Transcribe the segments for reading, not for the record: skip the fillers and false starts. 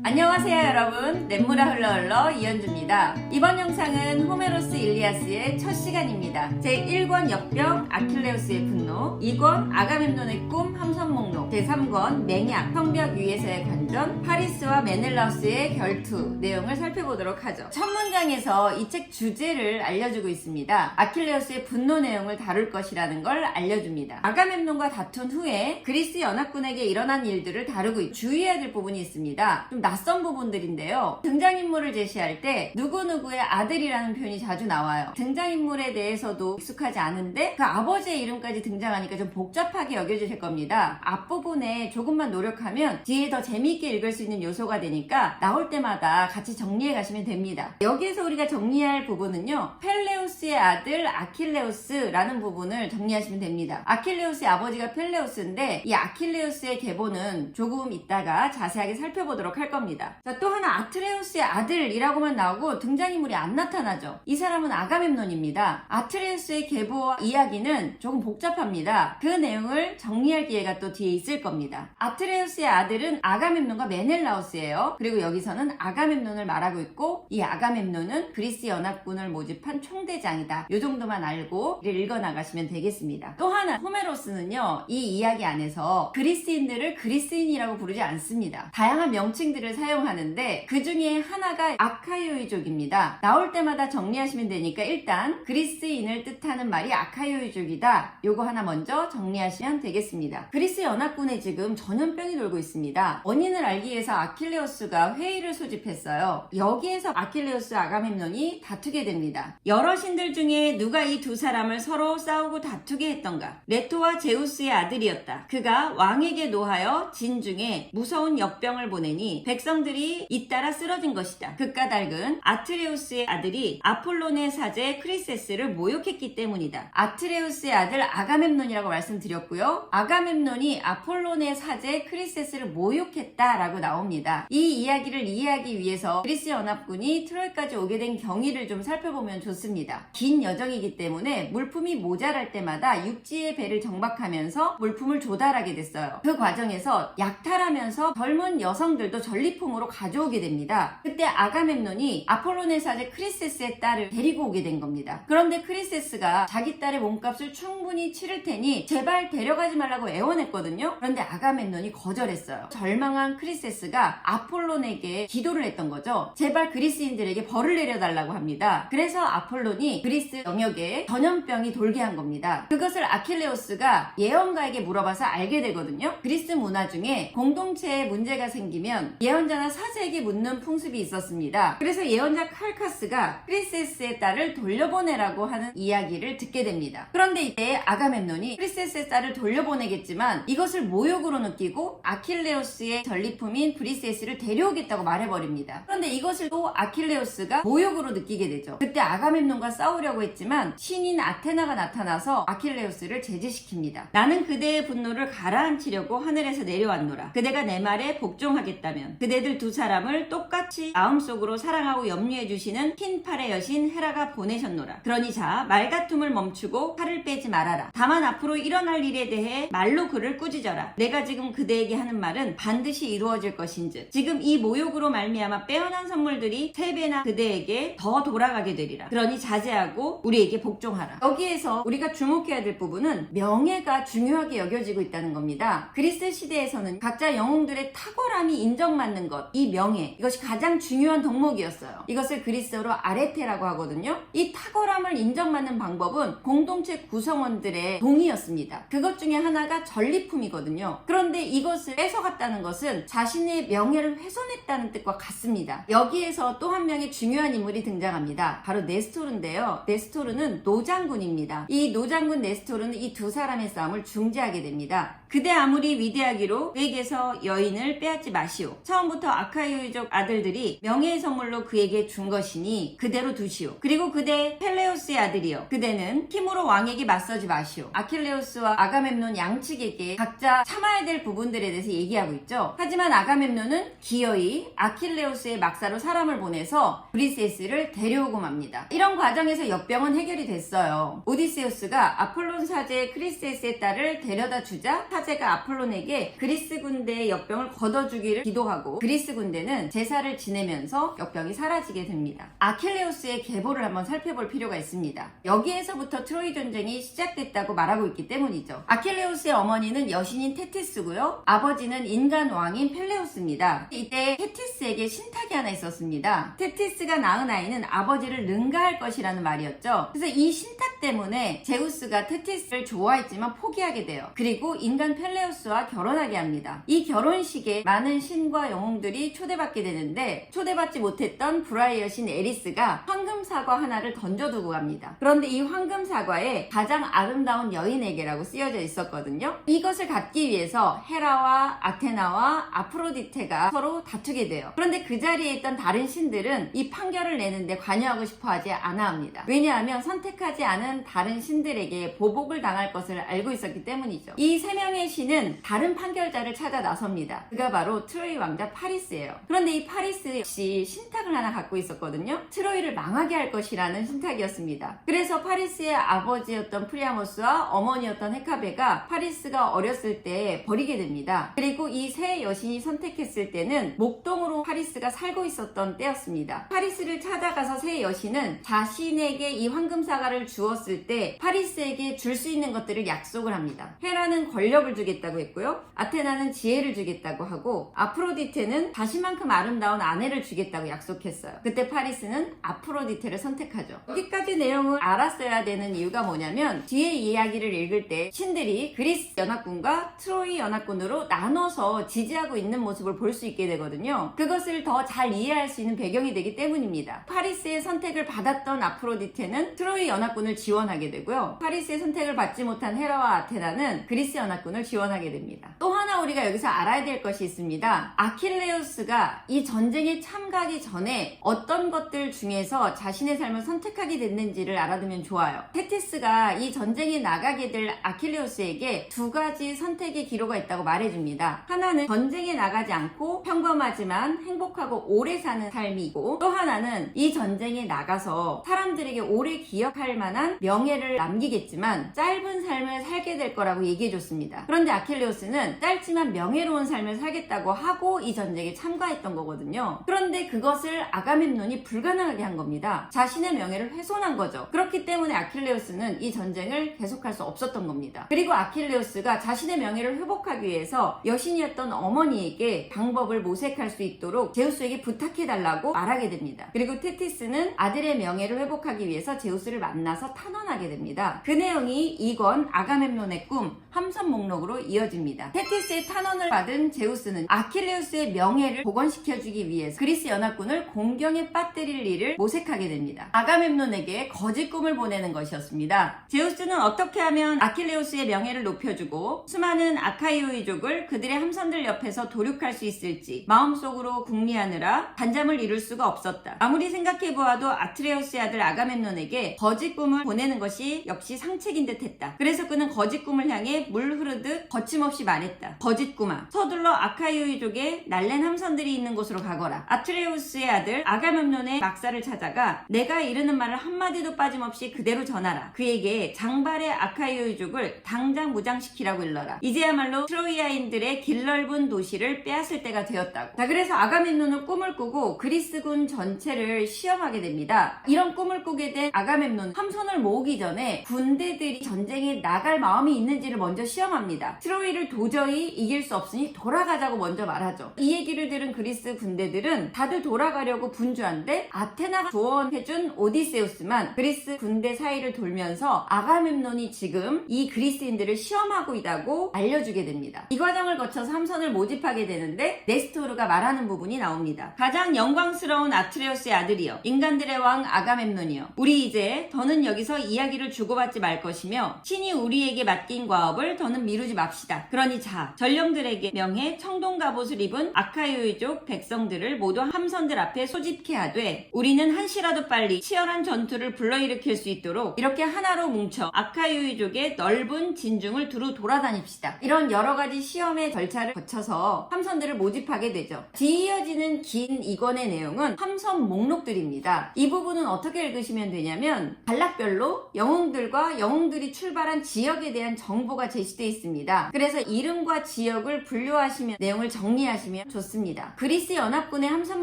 안녕하세요 여러분, 냇물아 흘러흘러 이현주입니다. 이번 영상은 호메로스 일리아스의 첫 시간입니다. 제1권 역병 아킬레우스의 분노, 2권 아가멤논의 꿈 함선 목록, 제3권 맹약 성벽 위에서의 관전, 파리스와 메넬라우스의 결투 내용을 살펴보도록 하죠. 첫 문장에서 이 책 주제를 알려주고 있습니다. 아킬레우스의 분노 내용을 다룰 것이라는 걸 알려줍니다. 아가멤논과 다툰 후에 그리스 연합군에게 일어난 일들을 다루고 주의해야 될 부분이 있습니다. 좀 낯선 부분들인데요. 등장인물을 제시할 때 누구누구의 아들이라는 표현이 자주 나와요. 등장인물에 대해서도 익숙하지 않은데 그 아버지의 이름까지 등장하니까 좀 복잡하게 여겨지실 겁니다. 앞부분에 조금만 노력하면 뒤에 더 재미있게 읽을 수 있는 요소가 되니까 나올 때마다 같이 정리해 가시면 됩니다. 여기에서 우리가 정리할 부분은요, 펠레우스의 아들 아킬레우스라는 부분을 정리하시면 됩니다. 아킬레우스의 아버지가 펠레우스인데 이 아킬레우스의 계보는 조금 이따가 자세하게 살펴보도록 할 겁니다. 자, 또 하나 아트레우스의 아들이라고만 나오고 등장인물이 안 나타나죠. 이 사람은 아가멤논입니다. 아트레우스의 계보와 이야기는 조금 복잡합니다. 그 내용을 정리할 기회가 또 뒤에 있을 겁니다. 아트레우스의 아들은 아가멤논과 메넬라우스예요. 그리고 여기서는 아가멤논을 말하고 있고 이 아가멤논은 그리스 연합군을 모집한 총대장이다. 이 정도만 알고 읽어나가시면 되겠습니다. 또 하나 호메로스는요, 이 이야기 안에서 그리스인들을 그리스인이라고 부르지 않습니다. 다양한 명칭들을 사용하는데 그 중에 하나가 아카이오이족입니다. 나올 때마다 정리하시면 되니까 일단 그리스인을 뜻하는 말이 아카이오이족이다. 요거 하나 먼저 정리하시면 되겠습니다. 그리스 연합군에 지금 전염병이 돌고 있습니다. 원인을 알기 위해서 아킬레우스가 회의를 소집했어요. 여기에서 아킬레우스 아가멤논이 다투게 됩니다. 여러 신들 중에 누가 이 두 사람을 서로 싸우고 다투게 했던가? 레토와 제우스의 아들이었다. 그가 왕에게 노하여 진중에 무서운 역병을 보내니 백성들이 잇따라 쓰러진 것이다. 그 까닭은 아트레우스의 아들이 아폴론의 사제 크리세스를 모욕했기 때문이다. 아트레우스의 아들 아가멤논이라고 말씀드렸고요. 아가멤논이 아폴론의 사제 크리세스를 모욕했다라고 나옵니다. 이 이야기를 이해하기 위해서 그리스 연합군이 트로이까지 오게 된 경위를 좀 살펴보면 좋습니다. 긴 여정이기 때문에 물품이 모자랄 때마다 육지의 배를 정박하면서 물품을 조달하게 됐어요. 그 과정에서 약탈하면서 젊은 여성들도 전리품으로 가져오게 됩니다. 그때 아가멤논이 아폴론의 사제 크리세스의 딸을 데리고 오게 된 겁니다. 그런데 크리세스가 자기 딸의 몸값을 충분히 치를 테니 제발 데려가지 말라고 애원했거든요. 그런데 아가멤논이 거절했어요. 절망한 크리세스가 아폴론에게 기도를 했던 거죠. 제발 그리스인들에게 벌을 내려달라고 합니다. 그래서 아폴론이 그리스 영역에 전염병이 돌게 한 겁니다. 그것을 아킬레우스가 예언가에게 물어봐서 알게 되거든요. 그리스 문화 중에 공동체에 문제가 생기면 예언자나 사제에게 묻는 풍습이 있었습니다. 그래서 예언자 칼카스가 크리세스의 딸을 돌려보내라고 하는 이야기를 듣게 됩니다. 그런데 이때 아가멤논이 크리세스의 딸을 돌려보내겠지만 이것을 모욕으로 느끼고 아킬레우스의 전리품인 브리세스를 데려오겠다고 말해버립니다. 그런데 이것을 또 아킬레우스가 모욕으로 느끼게 되죠. 그때 아가멤논과 싸우려고 했지만 신인 아테나가 나타나서 아킬레우스를 제지시킵니다. 나는 그대의 분노를 가라앉히려고 하늘에서 내려왔노라. 그대가 내 말에 복종하겠다면 그대들 두 사람을 똑같이 마음속으로 사랑하고 염려해주시는 흰 팔의 여신 헤라가 보내셨노라. 그러니 자, 말다툼을 멈추고 팔을 빼지 말아라. 다만 앞으로 일어날 일에 대해 말로 그를 꾸짖어라. 내가 지금 그대에게 하는 말은 반드시 이루어질 것인즉 지금 이 모욕으로 말미암아 빼어난 선물들이 3배나 그대에게 더 돌아가게 되리라. 그러니 자제하고 우리에게 복종하라. 여기에서 우리가 주목해야 될 부분은 명예가 중요하게 여겨지고 있다는 겁니다. 그리스 시대에서는 각자 영웅들의 탁월함이 인정받는 것, 이 명예, 이것이 가장 중요한 덕목이었어요. 이것을 그리스어로 아레테라고 하거든요. 이 탁월함을 인정받는 방법은 공동체 구성원들의 동의였습니다. 그것 중에 하나가 전리품이거든요. 그런데 이것을 뺏어갔다는 것은 자신의 명예를 훼손했다는 뜻과 같습니다. 여기에서 또 한 명의 중요한 인물이 등장합니다. 바로 네스토르인데요. 네스토르는 노장군입니다. 이 노장군 네스토르는 이 두 사람의 싸움을 중재하게 됩니다. 그대 아무리 위대하기로 그에게서 여인을 빼앗지 마시오. 처음부터 아카이오족 아들들이 명예의 선물로 그에게 준 것이니 그대로 두시오. 그리고 그대 펠레우스의 아들이여, 그대는 힘으로 왕에게 맞서지 마시오. 아킬레우스와 아가멤논 양측에게 각자 참아야 될 부분들에 대해서 얘기하고 있죠. 하지만 아가멤논은 기어이 아킬레우스의 막사로 사람을 보내서 브리세스를 데려오고 맙니다. 이런 과정에서 역병은 해결이 됐어요. 오디세우스가 아폴론 사제 크리세스의 딸을 데려다 주자 사제가 아폴론에게 그리스 군대의 역병을 걷어주기를 기도하고 그리스 군대는 제사를 지내면서 역병이 사라지게 됩니다. 아킬레우스의 계보를 한번 살펴볼 필요가 있습니다. 여기에서부터 트로이 전쟁이 시작됐다고 말하고 있기 때문이죠. 아킬레우스의 어머니는 여신인 테티스고요. 아버지는 인간 왕인 펠레우스입니다. 이때 테티스에게 신탁이 하나 있었습니다. 테티스가 낳은 아이는 아버지를 능가할 것이라는 말이었죠. 그래서 이 신탁 때문에 제우스가 테티스를 좋아했지만 포기하게 돼요. 그리고 인간 펠레우스와 결혼하게 합니다. 이 결혼식에 많은 신과 영웅들이 초대받게 되는데 초대받지 못했던 불화의 여신 에리스가 황금 사과 하나를 던져두고 갑니다. 그런데 이 황금 사과에 가장 아름다운 여인에게라고 쓰여져 있었거든요. 이것을 갖기 위해서 헤라와 아테나와 아프로디테가 서로 다투게 돼요. 그런데 그 자리에 있던 다른 신들은 이 판결을 내는데 관여하고 싶어 하지 않아 합니다. 왜냐하면 선택하지 않은 다른 신들에게 보복을 당할 것을 알고 있었기 때문이죠. 이 세 명의 신은 다른 판결자를 찾아 나섭니다. 그가 바로 트로이 왕자 파리스예요. 그런데 이 파리스 역시 신탁을 하나 갖고 있었거든요. 트로이를 망하게 할 것이라는 신탁이었습니다. 그래서 파리스의 아버지였던 프리아모스와 어머니였던 헤카베가 파리스가 어렸을 때 버리게 됩니다. 그리고 이 세 여신이 선택했을 때는 목동으로 파리스가 살고 있었던 때였습니다. 파리스를 찾아가서 세 여신은 자신에게 이 황금 사과를 주었을 때 파리스에게 줄 수 있는 것들을 약속을 합니다. 헤라는 권력을 주겠다고 했고요. 아테나는 지혜를 주겠다고 하고 아프로디테는 자신만큼 아름다운 아내를 주겠다고 약속했어요. 그때 파리스는 아프로디테를 선택하죠. 여기까지 내용을 알았어야 되는 이유가 뭐냐면 뒤에 이야기를 읽을 때 신들이 그리스 연합군과 트로이 연합군으로 나눠서 지지하고 있는 모습을 볼 수 있게 되거든요. 그것을 더 잘 이해할 수 있는 배경이 되기 때문입니다. 파리스의 선택을 받았던 아프로디테는 트로이 연합군을 지원하게 되고요. 파리스의 선택을 받지 못한 헤라와 아테나는 그리스 연합군을 지원하게 됩니다. 또 하나 우리가 여기서 알아야 될 것이 있습니다. 아킬레우스가 이 전쟁에 참가하기 전에 어떤 것들 중에서 자신의 삶을 선택하게 됐는지를 알아두면 좋아요. 테티스가 이 전쟁에 나가게 될 아킬레우스에게 두 가지 선택의 기로가 있다고 말해줍니다. 하나는 전쟁에 나가지 않고 평범하지만 행복하고 오래 사는 삶이고 또 하나는 이 전쟁에 나가서 사람들에게 오래 기억할 만한 명예를 남기겠지만 짧은 삶을 살게 될 거라고 얘기해줬습니다. 그런데 아킬레우스는 짧지만 명예로운 삶을 살겠다고 하고 이 전쟁에 참가했던 거거든요. 그런데 그것을 아가멤논이 불가능하게 한 겁니다. 자신의 명예를 훼손한 거죠. 그렇기 때문에 아킬레우스는 이 전쟁을 계속할 수 없었던 겁니다. 그리고 아킬레우스가 자신의 명예를 회복하기 위해서 여신이었던 어머니에게 방법을 모색할 수 있도록 제우스에게 부탁해달라고 말하게 됩니다. 그리고 테티스는 아들의 명예를 회복하기 위해서 제우스를 만나서 탄원하게 됩니다. 그 내용이 2권 아가멤논의 꿈 함선 목록으로 이어집니다. 테티스의 탄원을 받은 제우스는 아킬레우스의 명예를 복원시켜주기 위해서 그리스 연합군을 공경에 빠뜨릴 일을 모색하게 됩니다. 아가멤논에게 거짓 꿈을 보내는 것이었습니다. 제우스는 어떻게 하면 아킬레우스의 명예를 높여주고 수많은 아카이오이족을 그들의 함선들 옆에서 도륙할 수 있을지 마음속으로 궁리하느라 단잠을 이룰 수가 없었다. 아무리 생각해보아도 아트레우스의 아들 아가멤논에게 거짓 꿈을 보내는 것이 역시 상책인 듯 했다. 그래서 그는 거짓 꿈을 향해 물 흐르듯 거침없이 말했다. 거짓 꿈아, 서둘러 아카이오이족의 날랜 함선들이 있는 곳으로 가거라. 아트레우스의 아들 아가멤논의 막사를 찾아가 내가 이르는 말을 한마디도 빠짐없이 그대로 전하라. 그에게 장발의 아카이오이족을 당장 무장시키라고 일러라. 이제야말로 트로이아인들의 길넓은 도시를 빼앗을 때가 되었다고. 자, 그래서 아가멤논은 꿈을 꾸고 그리스군 전체를 시험하게 됩니다. 이런 꿈을 꾸게 된 아가멤논 함선을 모으기 전에 군대들이 전쟁에 나갈 마음이 있는지를 먼저 시험합니다. 트로이를 도저히 이길 수 없으니 돌아가자고 먼저 말하죠. 이 얘기를 들은 그리스 군대들은 다들 돌아가려고 분주한데 아테나가 조언해준 오디세우스만 그리스 군대 사이를 돌면서 아가멤논이 지금 이 그리스인들을 시험하고 있다고 알려주게 됩니다. 이 과정을 거쳐서 함선을 모집하게 되는데 네스토르가 말하는 부분이 나옵니다. 가장 영광스러운 아트레우스의 아들이여, 인간들의 왕 아가멤논이여, 우리 이제 더는 여기서 이야기를 주고받지 말 것이며 친히 우리에게 맡긴 과업을 더는 미루지 맙시다. 그러니 자, 전령들에게 명해 청동 갑옷을 입은 아카이유족 백성들을 모두 함선들 앞에 소집케 하되 우리는 한시라도 빨리 치열한 전투를 불러일으킬 수 있도록 이렇게 하나로 뭉쳐 아카이유족의 넓은 진중을 두루 돌아다닙시다. 이런 여러가지 시험의 절차를 거쳐서 함선들을 모집하게 되죠. 뒤이어지는 긴 이권의 내용은 함선 목록들입니다. 이 부분은 어떻게 읽으시면 되냐면 단락별로 영웅들과 영웅들이 출발한 지역에 대한 정보가 제시되어 있습니다. 그래서 이름과 지역을 분류하시면 내용을 정리하시면 좋습니다. 그리스 연합군의 함선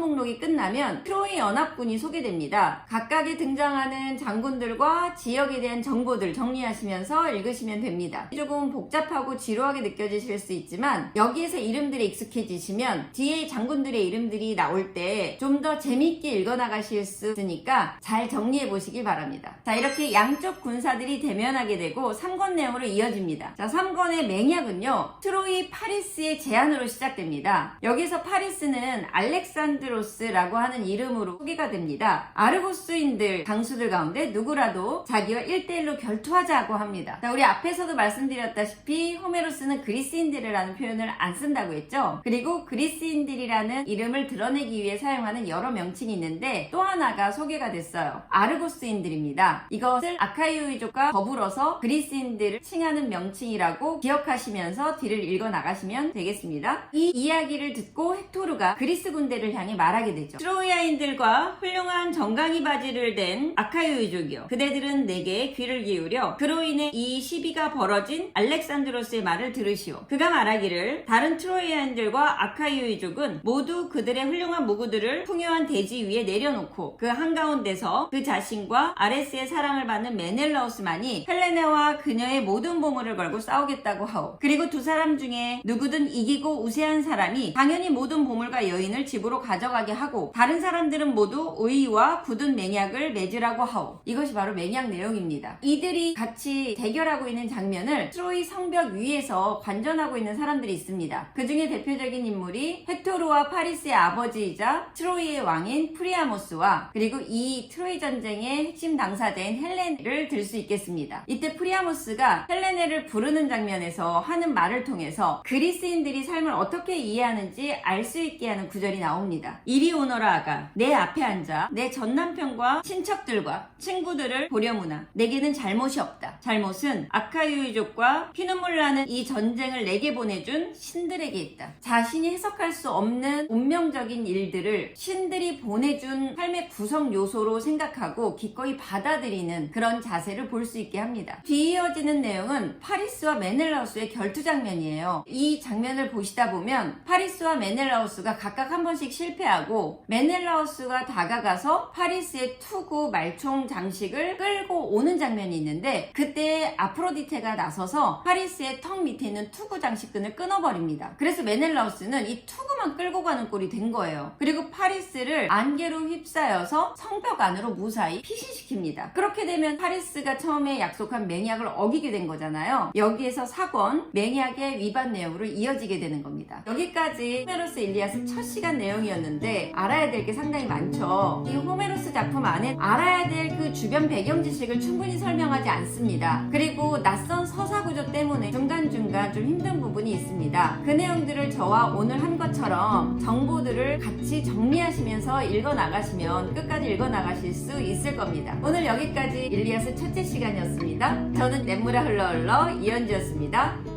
목록이 끝나면 트로이 연합군이 소개됩니다. 각각에 등장하는 장군들과 지역에 대한 정보들 정리하시면서 읽으시면 됩니다. 조금 복잡하고 지루하게 느껴지실 수 있지만 여기에서 이름들에 익숙해지시면 뒤에 장군들의 이름들이 나올 때 좀 더 재미있게 읽어나가실 수 있으니까 잘 정리해 보시기 바랍니다. 자, 이렇게 양쪽 군사들이 대면하게 되고 3권 내용으로 이어집니다. 자, 3권의 맹약은요, 트로이 파리스의 제안으로 시작됩니다. 여기서 파리스는 알렉산드로스라고 하는 이름으로 소개가 됩니다. 아르고스인들 장수들 가운데 누구라도 자기와 1대1로 결투하자고 합니다. 자, 우리 앞에서도 말씀드렸다시피 호메로스는 그리스인들이라는 표현을 안 쓴다고 했죠. 그리고 그리스인들이라는 이름을 드러내기 위해 사용하는 여러 명칭이 있는데 또 하나가 소개가 됐어요. 아르고스인들입니다. 이것을 아카이유족과 더불어서 그리스인들을 칭하는 명칭이라고 기억하시면서 뒤를 읽어 나가시면 되겠습니다. 이 이야기를 듣고 헥토르가 그리스 군대를 향해 말하게 되죠. 트로이아인들과 훌륭한 정강이 바지를 댄 아카이유족이요, 그대들은 내게 귀를 기울여 그로 인해 이 시비가 벌어진 알렉산드로스의 말을 들으시오. 그가 말하기를 다른 트로이아인들과 아카이유족은 모두 그들의 훌륭한 무구들을 풍요한 대지 위에 내려놓고 그 한가운데서 그 자신과 아레스의 사랑을 받는 메넬라우스만이 헬레네와 그녀의 모든 보물을 걸고 싸우겠다고 하오. 그리고 두 사람 중에 누구든 이기고 우세한 사람이 당연히 모든 보물과 여인을 집으로 가져가게 하고 다른 사람들은 모두 의의와 굳은 맹약을 맺으라고 하오. 이것이 바로 맹약 내용입니다. 이들이 같이 대결하고 있는 장면을 트로이 성벽 위에서 관전하고 있는 사람들이 있습니다. 그 중에 대표적인 인물이 헥토르와 파리스의 아버지이자 트로이의 왕인 프리아모스와 그리고 이 트로이 전쟁의 핵심 당사자인 헬레네를 들 수 있겠습니다. 이때 프리아모스가 헬레네를 부르는 장면에서 하는 말을 통해서 그리스인들이 삶을 어떻게 이해하는지 알 수 있게 하는 구절이 나옵니다. 이리 오너라 아가, 내 앞에 앉아 내 전남편과 친척들과 친구들을 보려무나 내게는 잘못이 없다. 잘못은 아카이유족과 피눈물 나는 이 전쟁을 내게 보내준 신들에게 있다. 자신이 해석할 수 없는 운명적인 일들을 신들이 보내준 삶의 구성 요소로 생각하고 기꺼이 받아들이는 그런 자세를 볼 수 있게 합니다. 뒤이어지는 내용은 파리스와 메넬라우스의 결투 장면이에요. 이 장면을 보시다 보면 파리스와 메넬라우스가 각각 한 번씩 실패하고 메넬라우스가 다가가서 파리스의 투구 말총 장식을 끌고 오는 장면이 있는데 그때 아프로디테가 나서서 파리스의 턱 밑에 있는 투구 장식끈을 끊어버립니다. 그래서 메넬라우스는 이 투구만 끌고 가는 꼴이 된 거예요. 그리고 파리스를 안개로 휩싸여서 성벽 안으로 무사히 피신시킵니다. 그렇게 되면 파리스가 처음에 약속한 맹약을 어기게 된 거잖아요. 여기에서 사권 맹약의 위반 내용으로 이어지게 되는 겁니다. 여기까지 호메로스 일리아스 첫 시간 내용이었는데 알아야 될 게 상당히 많죠. 이 호메로스 작품 안에 알아야 될 그 주변 배경 지식을 충분히 설명하지 않습니다. 그리고 낯선 서사 구조 때문에 중간중간 좀 힘든 부분이 있습니다. 그 내용들을 저와 오늘 한 것처럼 정보들을 같이 정리하시면서 읽어나가시면 끝까지 읽어나가실 수 있을 겁니다. 오늘 여기까지 일리아스 첫째 시간이었습니다. 저는 냇물에 흘러 이현주였습니다.